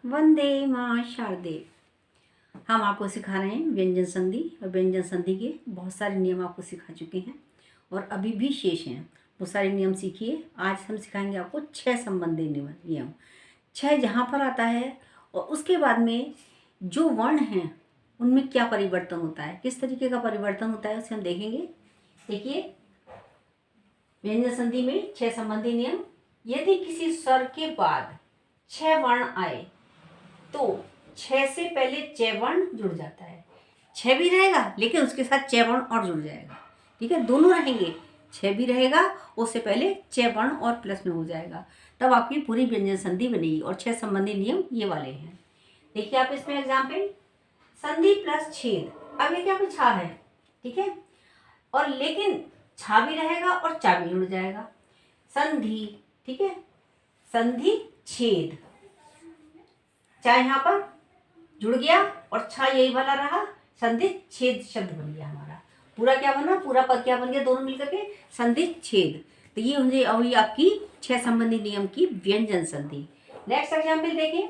वंदे मां शारदे। हम आपको सिखा रहे हैं व्यंजन संधि, और व्यंजन संधि के बहुत सारे नियम आपको सिखा चुके हैं और अभी भी शेष हैं। वो सारे नियम सीखिए। आज हम सिखाएंगे आपको 6 संबंधी नियम। 6 जहाँ पर आता है और उसके बाद में जो वर्ण हैं उनमें क्या परिवर्तन होता है, किस तरीके का परिवर्तन होता है, उसे हम देखेंगे। देखिए, व्यंजन संधि में 6 संबंधी नियम। यदि किसी स्वर के बाद 6 वर्ण आए तो 6 से पहले 6 वर्ण जुड़ जाता है। 6 भी रहेगा लेकिन उसके साथ 6 वर्ण और जुड़ जाएगा। ठीक है, दोनों रहेंगे, 6 भी रहेगा, उससे पहले 6 वर्ण और प्लस में हो जाएगा, तब आपकी पूरी व्यंजन संधि बनेगी। और 6 संबंधी नियम ये वाले हैं। देखिए आप इसमें एग्जाम्पल, संधि प्लस छेद। अब ये क्या कुछ छा है, ठीक है, और लेकिन छा भी रहेगा और चा भी जुड़ जाएगा। संधि, ठीक है, संधि छेद, चा यहाँ पर जुड़ गया और छा यही वाला रहा, संधि छेद शब्द बन गया हमारा। पूरा क्या बना, पूरा पद क्या बन गया, दोनों मिलकर के संधि छेद। तो ये मुझे अभी आपकी 6 संबंधी नियम की व्यंजन संधि। नेक्स्ट एग्जाम्पल देखें,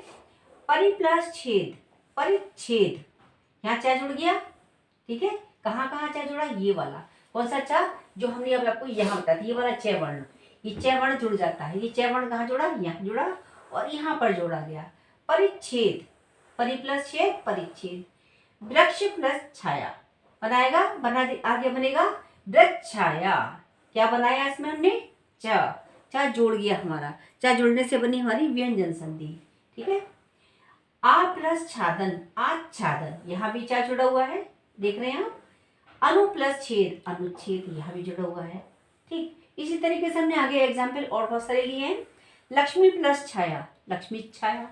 परि प्लस छेद, परिच्छेद। यहाँ चा जुड़ गया, ठीक है, कहाँ कहाँ चा जुड़ा, ये वाला कौन सा चा, जो हमने अब आपको यहाँ बताया, ये वाला 6 वर्ण, ये 6 वर्ण जुड़ जाता है। ये 6 वर्ण कहाँ जुड़ा, यहाँ जुड़ा और यहाँ पर जोड़ा गया। परिच्छेद, परि प्लस छेद, परिच्छेद। वृक्ष प्लस छाया बनाएगा, आगे बनेगा वृक्ष छाया। क्या बनाया इसमें हमने, चा जोड़ गया हमारा, चा जुड़ने से बनी हमारी व्यंजन संधि। ठीक है, आ प्लस छादन, आच्छादन, यहाँ भी चा जुड़ा हुआ है, देख रहे हैं आप। अनु प्लस छेद, अनुच्छेद, यहाँ भी जुड़ा हुआ है। ठीक, इसी तरीके से हमने आगे एग्जाम्पल और बहुत सारे लिए हैं। लक्ष्मी प्लस छाया, लक्ष्मी छाया।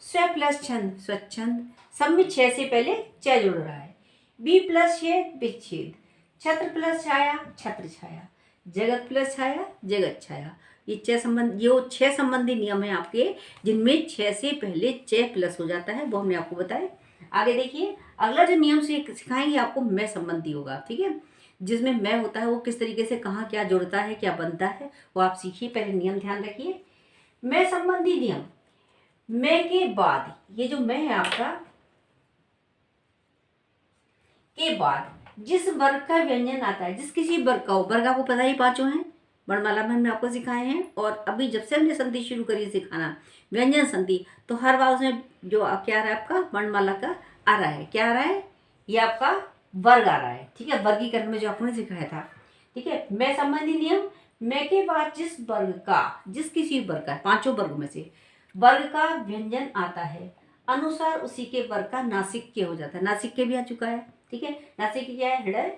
स्व प्लस छंद, स्वच्छंद। सब में 6 से पहले च जुड़ रहा है। बी प्लस छेद, विच्छेद। छत्र प्लस छाया, छत्र छाया। जगत प्लस छाया, जगत छाया। ये 6 संबंधी नियम है आपके, जिनमें 6 से पहले च प्लस हो जाता है, वो हमने आपको बताया। आगे देखिए, अगला जो नियम सिखाएंगे आपको मैं संबंधी होगा। ठीक है, जिसमें मैं होता है वो किस तरीके से कहाँ क्या जुड़ता है, क्या बनता है, वो आप सीखिए। पहले नियम ध्यान रखिए। मैं संबंधी नियम, मैं के बाद, ये जो मैं है आपका, के बाद जिस वर्ग का व्यंजन आता है, जिस किसी वर्ग का हो, वर्ग आपको पता ही 5 हैं, वर्णमाला में हमने आपको सिखाए हैं। और अभी जब से हमने संधि शुरू करी सिखाना व्यंजन संधि, तो हर बार उसमें जो क्या आ रहा है आपका वर्णमाला का आ रहा है, क्या आ रहा है, ये आपका वर्ग आ रहा है। ठीक है, वर्गीकरण में जो आपने सिखाया था। ठीक है, मैं संबंधी नियम, मैं के बाद जिस वर्ग का, जिस किसी वर्ग का, 5 वर्ग में से वर्ग का व्यंजन आता है, अनुसार उसी के वर्ग का नासिक्य हो जाता है। नासिक्य भी आ चुका है। ठीक है, नासिक्य क्या है, हृदय,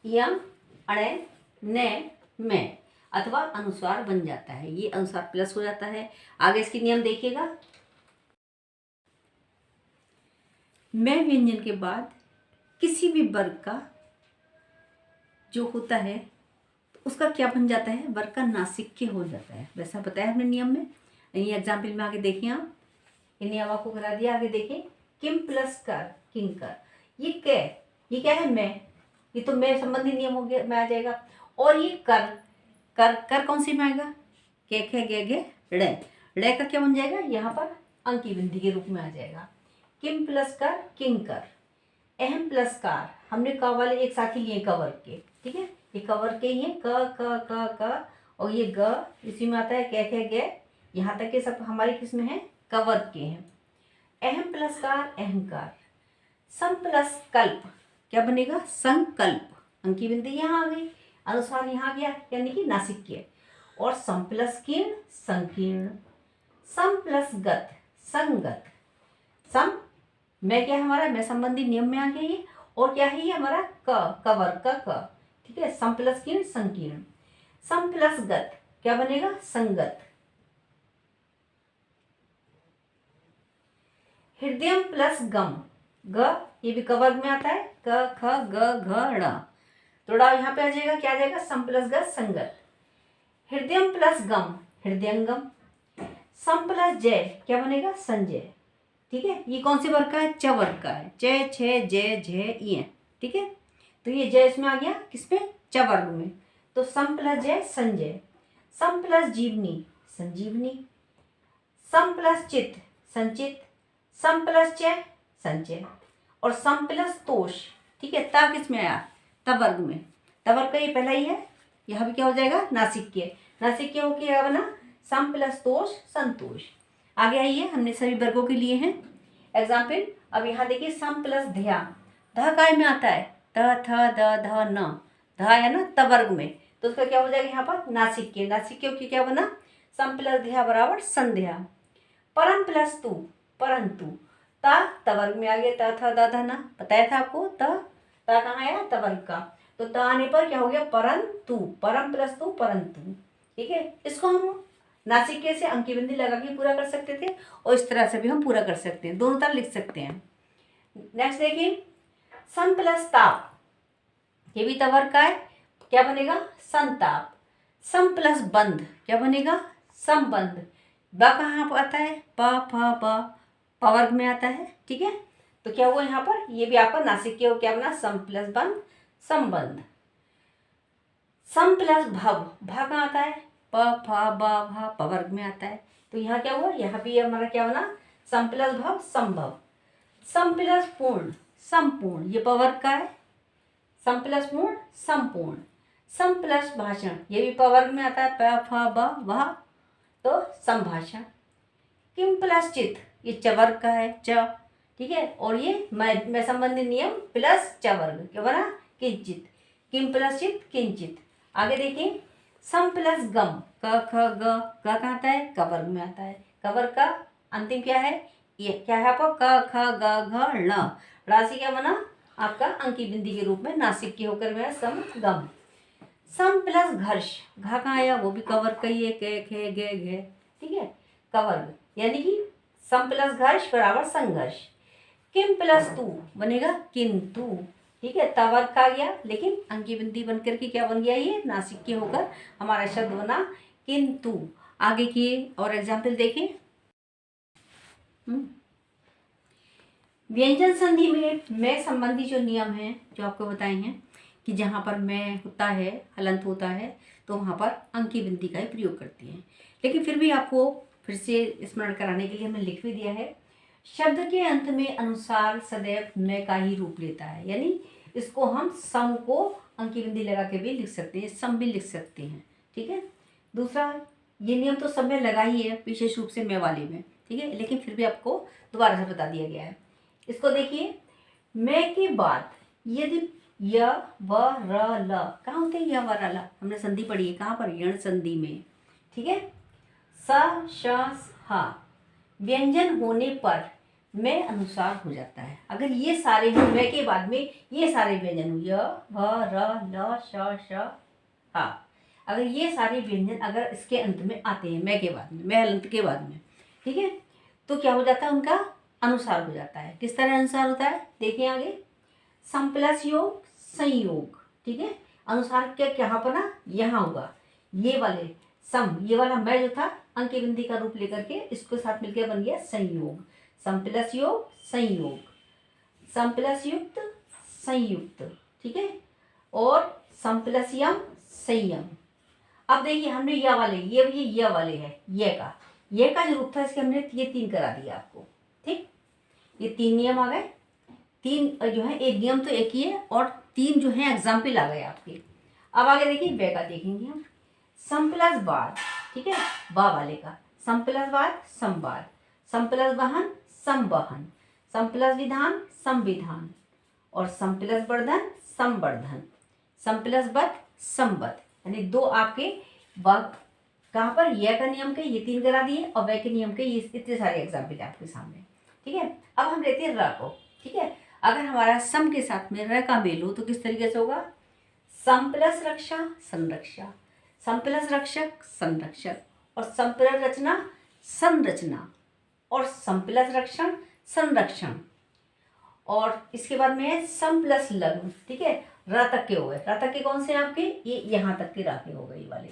यम, अणय, न, में, अथवा अनुस्वार बन जाता है। ये अनुस्वार प्लस हो जाता है। आगे इसकी नियम देखिएगा। मैं व्यंजन के बाद किसी भी वर्ग का जो होता है तो उसका क्या बन जाता है, वर्ग का नासिक्य हो जाता है। वैसा बताया हमने नियम में। ये एग्जाम्पल में आगे देखिए आप, ये नियम आपको करा दिया। आगे देखें, किम प्लस कर, किंकर। ये क्या है, मैं, ये तो मैं संबंधी नियम हो गया, में आ जाएगा। और ये कर, कर कौन सी में आएगा, के खे गे गे ड़े, ड़े का क्या बन जाएगा, यहाँ पर अंकी बिंदी के रूप में आ जाएगा। किम प्लस कर, किंकर। अहम प्लस कार, हमने क वाले एक साथ ही लिए कवर के। ठीक है, ये कवर के ही है, क और ये ग इसी में आता है, कै खे गे, यहाँ तक के सब हमारे किस में है, कवर के हैं। अहम प्लस कार, अहंकार। सम प्लस कल्प, क्या बनेगा, संकल्प, अंकी बिंदी यहाँ आ गई, अनुस्वार यहाँ गया, यानी कि नासिक्य। और सम प्लस कीर्ण, संकीर्ण। सम प्लस गत, संगत। सम, मैं क्या हमारा, मैं संबंधी नियम में आ गया ये। और क्या है ये हमारा, कवर क। ठीक है, सम प्लस कीर्ण, संकीर्ण। सम प्लस गत क्या बनेगा, संगत। हृदय प्लस गम, ग, ये भी कवर में आता है, क ख ग घ ड़, थोड़ा यहाँ पे आ जाएगा, क्या आ जाएगा, सम प्लस ग, संगत। हृदय प्लस गम, हृदयंगम। सम प्लस जय क्या बनेगा, संजय। ठीक है, ये कौन से वर्ग का है, च वर्ग का है, च छ जय झ इ। ठीक है, तो ये जय इसमें आ गया, किसमें, च वर्ग में। तो सम प्लस जय, संजय। सम प्लस जीवनी, संजीवनी। सम प्लस चित, संचित। सम प्लस चय संचय, और सम प्लस तोष, ठीक है। ता किस में आया, तवर्ग में। तवर्ग का ये पहला ही है, यहाँ भी क्या हो जाएगा, नासिक्य। नासिक्य हो क्या बना, सम प्लस तोष संतोष। आगे आइए, हमने सभी वर्गों के लिए हैं एग्जाम्पल। अब यहाँ देखिए सम प्लस ध्या, ध काय में आता है, त थ द ध न, ध है ना तवर्ग में, तो उसका क्या हो जाएगा यहाँ पर, नासिक्य। नासिक्य की क्या बना, सम प्लस ध्या बराबर संध्या। परम प्लस तू परंतु, ता तवर्ग में आ गया, त थ द ध न, बताया था आपको, ता कहाँ आया, तवर्ग का, तो ता आने पर क्या हो गया, परंतु, परम प्लस तू परंतु, ठीक है। इसको हम नासिक्य से अंकी बिंदी लगा के पूरा कर सकते थे, और इस तरह से भी हम पूरा कर सकते हैं, दोनों तरह लिख सकते हैं। नेक्स्ट देखिए, सम प्लस ताप, ये भी तवर्ग का है, क्या बनेगा, संताप। सम प्लस बंध, क्या बनेगा, संबंध। ब कहाँ पर आता है, प फ ब, पवर्ग में आता है, ठीक है। तो क्या हुआ यहाँ पर, ये भी आपका नासिक्य हो, क्या बना, सम प्लस बंध संबंध। सम प्लस भव, भ कहाँ आता है, प फ ब भ, पवर्ग में आता है, तो यहाँ क्या हुआ, यहाँ भी हमारा क्या बना, सम प्लस भव संभव। सम प्लस पूर्ण संपूर्ण, ये पवर्ग का है, सम प्लस पूर्ण संपूर्ण। सम प्लस भाषण, ये भी पवर्ग में आता है, प फ ब वह, तो संभाषण। किम प्लस चित, ये चवर्ग का है, च, ठीक है, और ये मैं संबंधी नियम प्लस चवर्ग, क्या बना, किंचित। किम प्लस चित किंचित। आगे देखिए, सम प्लस गम, क ख ग, ग कहाँ आता है, कवर्ग में आता है, कवर्ग का अंतिम क्या है, ये क्या है आपका, क ख ग घ ण, राशि क्या बना आपका, अंकी बिंदी के रूप में नासिक्य होकर मेरा सम गम। सम प्लस घर्ष, घा कहाँ आया, वो भी कवर्ग का ही है, के खे गे घे, ठीक है, कवर्ग, यानी कि सम प्लस घर्ष बराबर संघर्ष। किम प्लस तू बनेगा किंतु, ठीक है, तवर्ग का गया, लेकिन अंकी बिंदी बनकर के क्या बन गया, ये नासिक्य होकर हमारा शब्द बना किंतु। आगे की और एग्जाम्पल देखें। व्यंजन संधि में मैं संबंधी जो नियम हैं, जो आपको बताए हैं, कि जहाँ पर मैं होता है, हलंत होता है, तो वहाँ पर अंकी बिंदी का ही प्रयोग करती हैं। लेकिन फिर भी आपको फिर से स्मरण कराने के लिए हमने लिख भी दिया है, शब्द के अंत में अनुसार सदैव मैं का ही रूप लेता है, यानी इसको हम सम को अंकी बिंदी लगा के भी लिख सकते हैं, सम भी लिख सकते हैं, ठीक है। दूसरा, ये नियम तो सब में लगा ही है, विशेष रूप से मैं वाले में, ठीक है, लेकिन फिर भी आपको दोबारा से बता दिया गया है। इसको देखिए, मैं के बाद यदि य व र ल, कहाँ होते हैं य व र ल, हमने संधि पढ़ी है, कहाँ पर, यण संधि में, ठीक है। स श ह व्यंजन होने पर मैं अनुसार हो जाता है। अगर ये सारे हो, मैं के बाद में ये सारे व्यंजन हो, य व र ल श श ह, अगर ये सारे व्यंजन अगर इसके अंत में आते हैं, मैं के बाद में, मैं हलंत के बाद में, ठीक है, तो क्या हो जाता है, उनका अनुसार हो जाता है। किस तरह अनुसार होता है, देखिए आगे, सम प्लस योग संयोग, ठीक है, अनुसार क्या कहाँ पर ना, यहाँ होगा, ये वाले सम, ये वाला मैं जो था अंकी बिंदी का रूप लेकर के इसके साथ मिलकर बन गया संयोग। सम प्लस योग संयोग, सम प्लस युक्त संयुक्त, ठीक है, और सम प्लस यम संयम। अब देखिए, हमने ये वाले, ये वाले है, ये का जो रूप था, इसके हमने ये 3 करा दिया आपको, ठीक, ये 3 नियम आ गए। 3 जो है, एक नियम तो एक ही है, और 3 जो है एग्जाम्पल आ गए आपके। अब आगे देखिए, वे का देखेंगे हम, सम प्लस बाद, ठीक है, बा वाले का, सम प्लस बाद संवाद, सम प्लस वाहन संवहन, सम प्लस विधान संविधान, और सम प्लस वर्धन संवर्धन, सम प्लस बद संबद, यानी 2 आपके कहाँ पर, यह का नियम के ये 3 करा दिए, और वह के नियम के ये इतने सारे एग्जाम्पल आपके सामने, ठीक है। अब हम लेते हैं र को, ठीक है, अगर हमारा सम के साथ में र का मेल हो तो किस तरीके से होगा, सम प्लस रक्षा संरक्षा, सम प्लस रक्षक संरक्षक, और सम प्लस रचना संरचना, और सम प्लस रक्षण संरक्षण, और इसके बाद में है सम प्लस लग्न, ठीक है, र तक के हो गए, र तक के कौन से हैं आपके, ये यहाँ तक के र के हो गए ये वाले।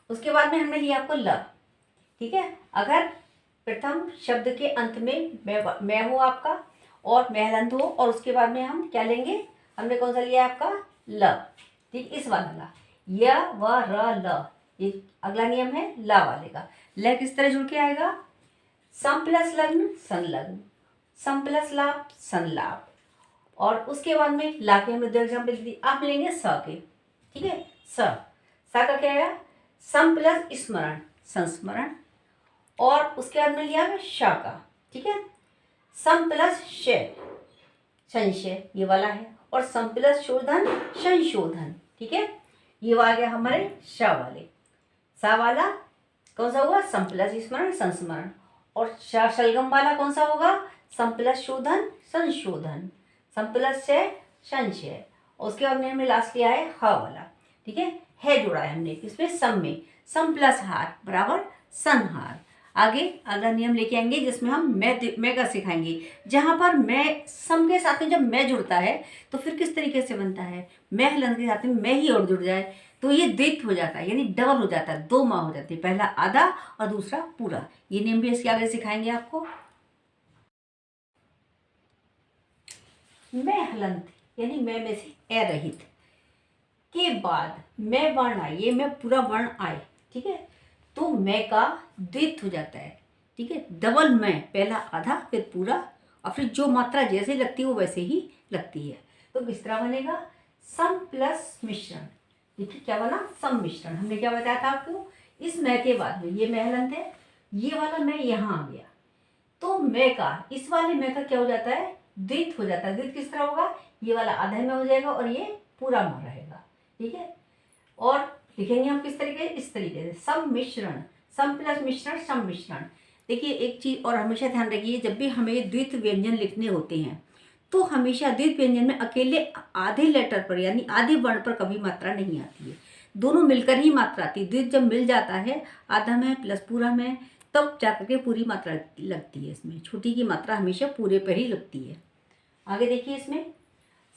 उसके बाद में हमने लिया आपको ल, ठीक है, अगर प्रथम शब्द के अंत में मैं हो आपका, और मैं हलंत हो, और उसके बाद में हम क्या लेंगे, हमने कौन सा लिया आपका, ल, ठीक, इस वाला ला, य व र ल, ये अगला नियम है ला वाले का। ल किस तरह जुड़ के आएगा, सम प्लस लग्न संलग्न, सम प्लस लाभ संलाभ। और उसके बाद में ला के हमने 2 एग्जाम्पल दी। आप लेंगे स के, ठीक है, स का क्या आया, सम प्लस स्मरण संस्मरण। और उसके बाद में लिया श का, ठीक है, सम प्लस शय संशय, ये वाला है। और सम प्लस शोधन संशोधन, ठीक है, ये आ गया हमारे श वाले। सा वाला कौन सा होगा, सम प्लस स्मरण संस्मरण। और शलगम वाला कौन सा होगा, सम प्लस शोधन संशोधन, सम प्लस शय संशय। और उसके बाद में हमने लास्ट लिया है ह वाला, ठीक है जोड़ा है हमने इसमें सम में, सम प्लस हार बराबर संहार। आगे अगला नियम लेके आएंगे जिसमें हम मैं का सिखाएंगे। जहाँ पर मैं सम के साथ में जब मैं जुड़ता है तो फिर किस तरीके से बनता है, मैं हलन के साथ में मैं ही और जुड़ जाए तो ये द्वित्व हो जाता है, यानी डबल हो जाता है, 2 माँ हो जाती है, पहला आधा और दूसरा पूरा। ये नियम भी इसके आगे सिखाएंगे आपको। मैं हलंत यानी मैं में से ए रहित के बाद मैं वर्ण आए, ये मैं पूरा वर्ण आए, ठीक है, तो मैं का द्वित्व हो जाता है, ठीक है, डबल मैं, पहला आधा फिर पूरा, और फिर जो मात्रा जैसे लगती है वो वैसे ही लगती है। तो किस तरह बनेगा, सम प्लस मिश्रण। देखिए क्या बना, सम मिश्रण। हमने क्या बताया था आपको, इस मैं के बाद में ये मैं हलंत है, ये वाला मैं यहाँ आ गया, तो मैं का इस वाले मैं का क्या हो जाता है, द्वित्व हो जाता है। द्वित्व किस तरह होगा, ये वाला आधा में हो जाएगा और ये पूरा में रहेगा, ठीक है। और लिखेंगे हम किस तरीके, इस तरीके से सम मिश्रण, सम प्लस मिश्रण सम मिश्रण। देखिए एक चीज़ और हमेशा ध्यान रखिए, जब भी हमें द्वित्व व्यंजन लिखने होते हैं तो हमेशा द्वित्व व्यंजन में अकेले आधे लेटर पर यानी आधे वर्ण पर कभी मात्रा नहीं आती है, दोनों मिलकर ही मात्रा आती है। द्वित्व जब मिल जाता है आधा में प्लस पूरा में, तब जाकर के पूरी मात्रा लगती है। इसमें छोटी की मात्रा हमेशा पूरे पर ही लगती है। आगे देखिए इसमें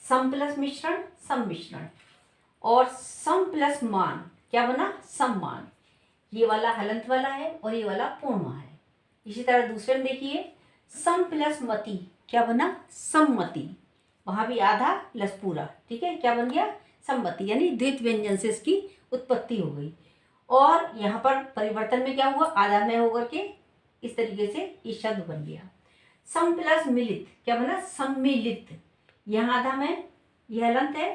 सम प्लस मिश्रण सम मिश्रण। और सम प्लस मान क्या बना, सम्मान। ये वाला हलंत वाला है और ये वाला पूर्णमा है। इसी तरह दूसरे में देखिए सम प्लस मति क्या बना, सम्मति। वहाँ भी आधा प्लस पूरा, ठीक है, क्या बन गया, सम्मति, यानी द्वित्व व्यंजन से इसकी उत्पत्ति हो गई। और यहाँ पर परिवर्तन में क्या हुआ, आधा में होकर के इस तरीके से ये शब्द बन गया। सम प्लस मिलित क्या बना, सम्मिलित। यहाँ आधा में यह हलंत है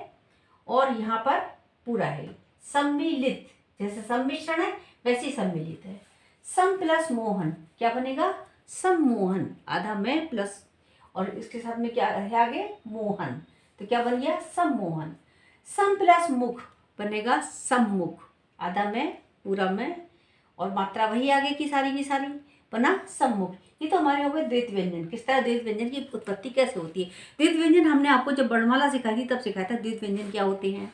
और यहाँ पर पूरा है, सम्मिलित। जैसे सम्मिश्रण है वैसे ही सम्मिलित है। सम प्लस मोहन क्या बनेगा, सम्मोहन। आधा में प्लस और इसके साथ में क्या है आगे, मोहन, तो क्या बन गया, सम्मोहन। सम प्लस मुख बनेगा सम्मुख। आधा में पूरा में और मात्रा वही आगे की सारी बना सम्मुख। ये तो हमारे हो गए द्वित्व व्यंजन। किस तरह द्वित्व व्यंजन की उत्पत्ति कैसे होती है। द्वित्व व्यंजन हमने आपको जब वर्णमाला सिखाई थी तब सिखाया था द्वित्व व्यंजन क्या होते हैं,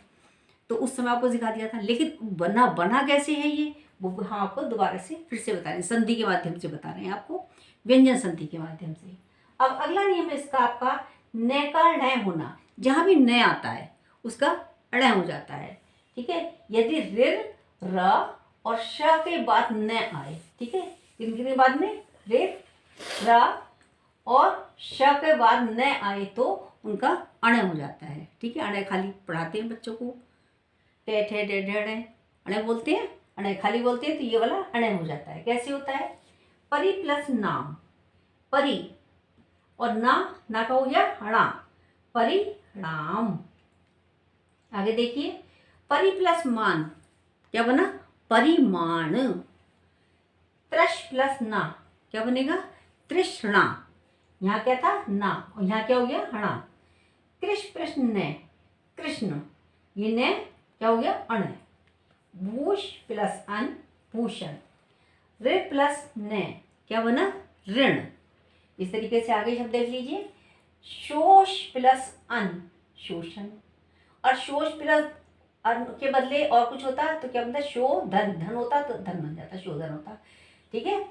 तो उस समय आपको सिखा दिया था। लेकिन बना कैसे है ये, वो हम आपको दोबारा से फिर से बता रहे हैं, संधि के माध्यम से बता रहे हैं आपको, व्यंजन संधि के माध्यम से। अब अगला नियम है इसका आपका न का ण होना। जहाँ भी न आता है उसका ण हो जाता है, ठीक है। यदि ऋ र और श के बाद न आए, ठीक है, इनके बाद में ऋ र और श के बाद न आए तो उनका अण हो जाता है, ठीक है। अण खाली पढ़ाते हैं बच्चों को, टे ठे डे ढे अण बोलते हैं, अण खाली बोलते हैं, तो ये वाला अण हो जाता है। कैसे होता है, परि प्लस नाम, परि और ना का हो गया णा, परिणाम। आगे देखिए परि प्लस मान क्या बना, परिमाण। त्रश प्लस ना क्या बनेगा, तृष्णा। यहाँ क्या था ना और यहाँ क्या हो गया हणा। कृष प्रश्न न कृष्ण, ये न क्या हो गया अण। भूष प्लस अन भूषण। ऋ प्लस न क्या बना ऋण। इस तरीके से आगे शब्द देख लीजिए। शोष प्लस अन शोषण। और शोष प्लस अन के बदले और कुछ होता तो क्या बनता, शोधन। धन होता तो धन बन जाता, शोधन होता, ठीक है।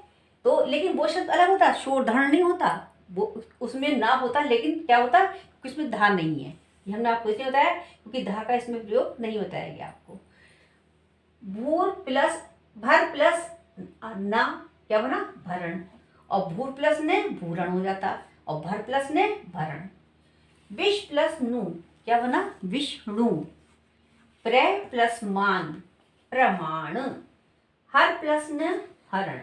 तो लेकिन वो शब्द अलग होता, शोधन नहीं होता, वो उसमें ना होता, लेकिन क्या होता कि उसमें धा नहीं है। ये हमने आपको इसलिए बताया क्योंकि धा का इसमें प्रयोग नहीं बताया गया आपको। भूर प्लस भर प्लस ना क्या बना भरण। और भूर प्लस ने भूरण हो जाता और भर प्लस ने भरण। विष प्लस नु क्या बना विष्णु। प्र प्लस मान प्रमाण। हर प्लस न हरण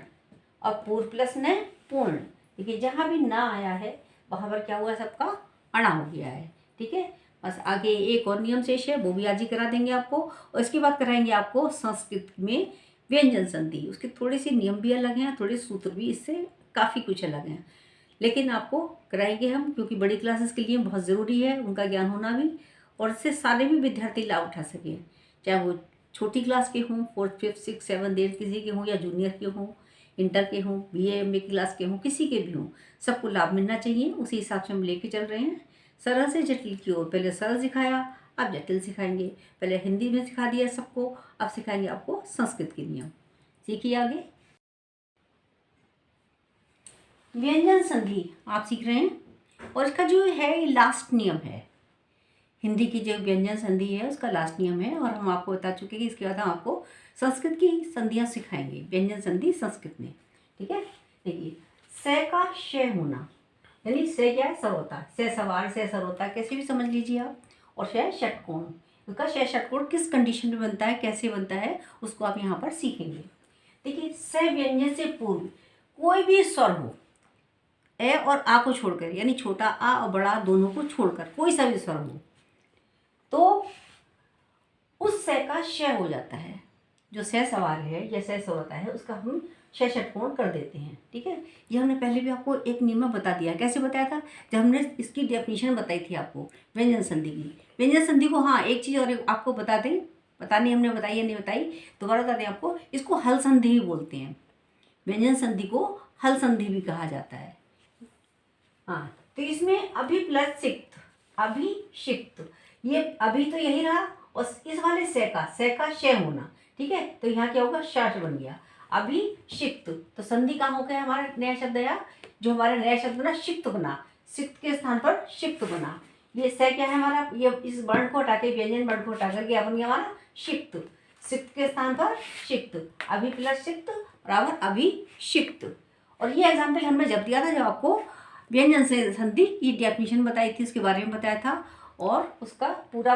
और पूर प्लस न पूर्ण। देखिए जहाँ भी ना आया है वहाँ पर क्या हुआ है, सबका अणा हो गया है। ठीक है, बस आगे एक और नियम शेष है, वो भी आज ही करा देंगे आपको, और इसके बाद कराएंगे आपको संस्कृत में व्यंजन संधि। उसके थोड़े से नियम भी अलग हैं, थोड़े सूत्र भी इससे काफ़ी कुछ अलग हैं, लेकिन आपको कराएंगे हम, क्योंकि बड़ी क्लासेस के लिए बहुत ज़रूरी है उनका ज्ञान होना भी, और इससे सारे भी विद्यार्थी लाभ उठा सकें, चाहे वो छोटी क्लास के हों, 4th 5th 6th 7th 8th किसी के हों, या जूनियर के हों, इंटर के हों, BA MA क्लास के हों, किसी के भी हों, सबको लाभ मिलना चाहिए। उसी हिसाब से हम लेके चल रहे हैं, सरल से जटिल की ओर। पहले सरल सिखाया, अब जटिल सिखाएंगे। पहले हिंदी में सिखा दिया सबको, अब सिखाएंगे आपको संस्कृत के नियम। सीखिए आगे। व्यंजन संधि आप सीख रहे हैं, और इसका जो है ये लास्ट नियम है। हिंदी की जो व्यंजन संधि है उसका लास्ट नियम है, और हम आपको बता चुके हैं कि इसके बाद हम आपको संस्कृत की संधियाँ सिखाएंगे, व्यंजन संधि संस्कृत में। ठीक है, देखिए से का श होना, यानी से क्या है, सरोता, से सवार, से सरोता, कैसे भी समझ लीजिए आप, और श षटकोण। उसका श षटकोण किस कंडीशन में बनता है, कैसे बनता है, उसको आप यहाँ पर सीखेंगे। देखिए से व्यंजन से पूर्व कोई भी स्वर हो, ए और आ को छोड़कर, यानी छोटा आ और बड़ा दोनों को छोड़कर कोई सा भी स्वर हो, तो उस से का श हो जाता है। जो से सवार है या से होता है उसका हम श षटकोण कर देते हैं। ठीक है, ये हमने पहले भी आपको एक नियम बता दिया। कैसे बताया था, जब हमने इसकी डेफिनेशन बताई थी आपको व्यंजन संधि की। व्यंजन संधि को, हाँ एक चीज़ और आपको बता दें, पता नहीं हमने बताई या नहीं बताई, दोबारा बता दें आपको, इसको हल संधि भी बोलते हैं। व्यंजन संधि को हल संधि भी कहा जाता है। हाँ, तो इसमें अभि प्लस सिक्त, अभिषिक्त, ये अभी तो यही रहा, और इस वाले से का श होना। ठीक है, तो यहाँ क्या होगा, शाश बन गया, अभिषिक्त। तो संधि कहाँ हो गया, हमारा नया शब्द आया, जो हमारा नया शब्द बना शिक्त बना, सिक्त के स्थान पर शिक्त बना। ये से क्या है हमारा, ये इस वर्ण को हटा के, व्यंजन वर्ण को हटा करके क्या बन गया हमारा, शिक्त। सिक्त के स्थान पर शिक्त, अभि प्लस सिक्त बराबर अभिषिक्त। और ये एग्जाम्पल हमने जब दिया था, जब आपको व्यंजन से संधि की डेफिनेशन बताई थी, उसके बारे में बताया था, और उसका पूरा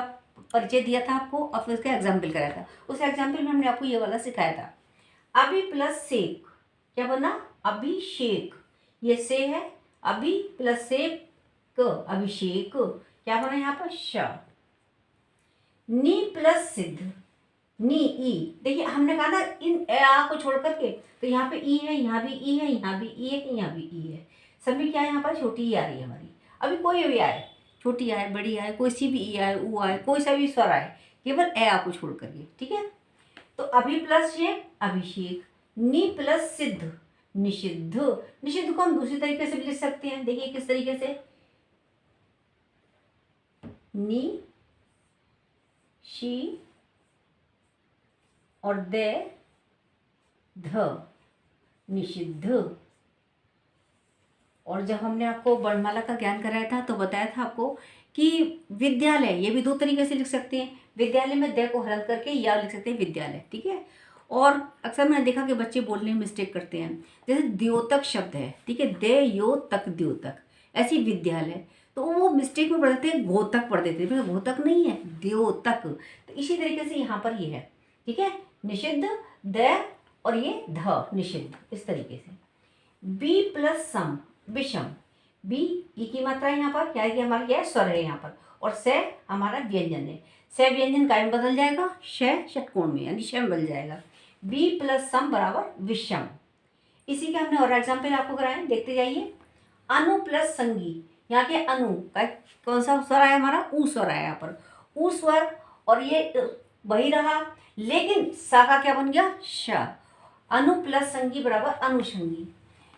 परिचय दिया था आपको, और फिर उसका एग्जाम्पल कराया था। उस एग्जाम्पल में हमने आपको ये वाला सिखाया था। अभि प्लस सेक क्या बना, अभिषेक, ये से है, अभि प्लस सेक अभिषेक, क्या बना यहाँ पर, श। नी प्लस सिद्ध, नी ई, देखिए हमने कहा ना इन आ को छोड़ करके, तो यहाँ पे ई है, यहाँ भी ई है, यहाँ भी ई है, यहाँ भी ई है, सभी क्या है यहाँ पर छोटी ई आ रही है हमारी। अभी कोई भी आए, छोटी आए, बड़ी आए, कोई सी भी ई आए, ऊ आए, कोई सा भी स्वर आए, केवल ए आपको छोड़ करके। ठीक है, तो अभि प्लस ये अभिषेक, नि प्लस सिद्ध निषिद्ध। निषिद्ध को हम दूसरी तरीके से भी लिख सकते हैं, देखिए किस तरीके से, नि शी और दे ध, निषिद्ध। और जब हमने आपको वर्णमाला का ज्ञान कराया था तो बताया था आपको कि विद्यालय, ये भी दो तरीके से लिख सकते हैं। विद्यालय में दे को हरल करके या लिख सकते हैं विद्यालय। ठीक है, और अक्सर मैंने देखा कि बच्चे बोलने में मिस्टेक करते हैं, जैसे द्योतक शब्द है, ठीक है, दे यो तक द्योतक, ऐसी विद्यालय, तो वो मिस्टेक में पढ़ देते हैं घोतक पढ़ देते हैं, घोतक नहीं है, द्योतक। तो इसी तरीके से यहाँ पर ये है। ठीक है, निषिद्ध द और ये ध, निषिद्ध, इस तरीके से। बी प्लस सम विषम, बी ई की मात्रा यहाँ पर क्या है कि हमारा क्या है, स्वर है यहाँ पर, और से हमारा व्यंजन है। से व्यंजन काय में बदल जाएगा, श षटकोण में, यानी श में बदल जाएगा। बी प्लस सम बराबर विषम। इसी के हमने और एग्जाम्पल आपको कराए, देखते जाइए। अनु प्लस संगी, यहाँ के अनु का कौन सा स्वर आया हमारा, ऊ स्वर आया यहाँ पर, ऊ स्वर, और ये वही रहा, लेकिन सा का क्या बन गया, श। अनु प्लस संगी बराबर अनुषंगी।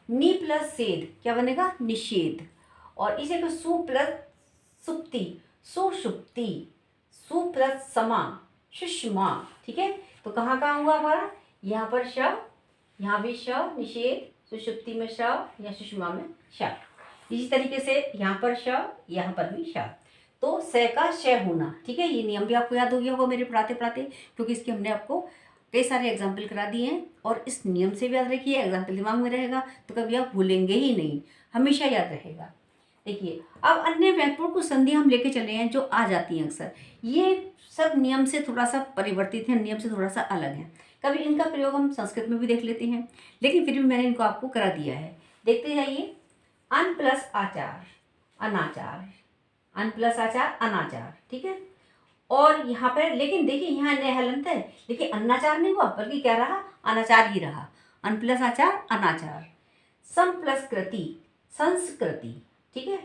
नी प्लस सेद क्या बनेगा, निषेध। और इसे को सु प्लस सुप्ति, सुषुप्ति। सु प्लस समा, सुषमा। ठीक है, तो कहाँ कहाँ हुआ हमारा, यहाँ पर श, यहाँ भी श, निषेध, सुषुप्ति में श या सुषमा में श। इसी तरीके से यहाँ पर श, यहाँ पर भी श। तो से का श होना। ठीक है, ये नियम भी आपको याद हो गया होगा मेरे पढ़ाते पढ़ाते, क्योंकि इसके हमने आपको कई सारे एग्जाम्पल करा दिए हैं। और इस नियम से भी याद रखिए, एग्जाम्पल दिमाग में रहेगा तो कभी आप भूलेंगे ही नहीं, हमेशा याद रहेगा। देखिए, अब अन्य महत्वपूर्ण कुछ संधि हम लेके चले हैं जो आ जाती हैं अक्सर। ये सब नियम से थोड़ा सा परिवर्तित है, नियम से थोड़ा सा अलग है। कभी इनका प्रयोग हम संस्कृत में भी देख लेते हैं, लेकिन फिर भी मैंने इनको आपको करा दिया है। देखते जाइए। अन प्लस आचार अनाचार, अन प्लस आचार अनाचार, ठीक है। और यहाँ पर लेकिन देखिए यहाँ नया हलंत है, देखिए अनाचार नहीं हुआ बल्कि क्या रहा, अनाचार ही रहा। अन प्लस आचार अनाचार। सम प्लस कृति संस्कृति, ठीक है।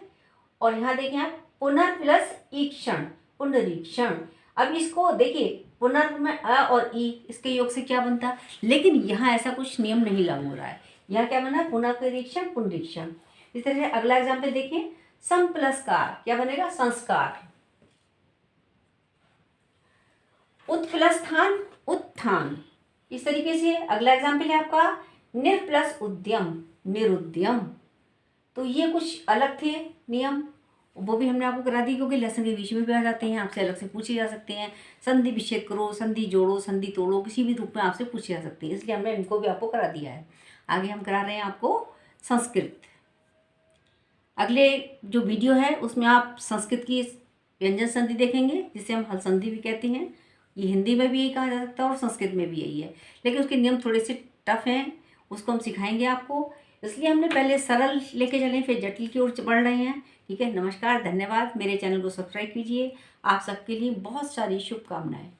और यहाँ देखिए आप पुनर् प्लस ईक्षण पुनरीक्षण। अब इसको देखिए पुनर् में अ और ई, इसके योग से क्या बनता, लेकिन यहाँ ऐसा कुछ नियम नहीं लागू हो रहा है। यहाँ क्या बना, पुनरीक्षण पुनरीक्षण। इस तरह से अगला एग्जाम्पल देखिए। सम प्लस कार क्या बनेगा, संस्कार। उत प्लस स्थान उत्थान। इस तरीके से अगला एग्जाम्पल है आपका निर प्लस उद्यम निरुद्यम। तो ये कुछ अलग थे नियम, वो भी हमने आपको करा दी, क्योंकि लेसन के बीच में भी आ जाते हैं, आपसे अलग से पूछे जा सकते हैं। संधि विच्छेद करो, संधि जोड़ो, संधि तोड़ो, किसी भी रूप में आपसे पूछे जा सकते हैं, इसलिए हमने इनको भी आपको करा दिया है। आगे हम करा रहे हैं आपको संस्कृत। अगले जो वीडियो है उसमें आप संस्कृत की व्यंजन संधि देखेंगे, जिसे हम हल संधि भी कहते हैं। ये हिंदी में भी यही कहा जा सकता है और संस्कृत में भी यही है, लेकिन उसके नियम थोड़े से टफ हैं, उसको हम सिखाएंगे आपको। इसलिए हमने पहले सरल लेके चले, फिर जटिल की ओर बढ़ रहे हैं, ठीक है। नमस्कार, धन्यवाद। मेरे चैनल को सब्सक्राइब कीजिए। आप सबके लिए बहुत सारी शुभकामनाएं।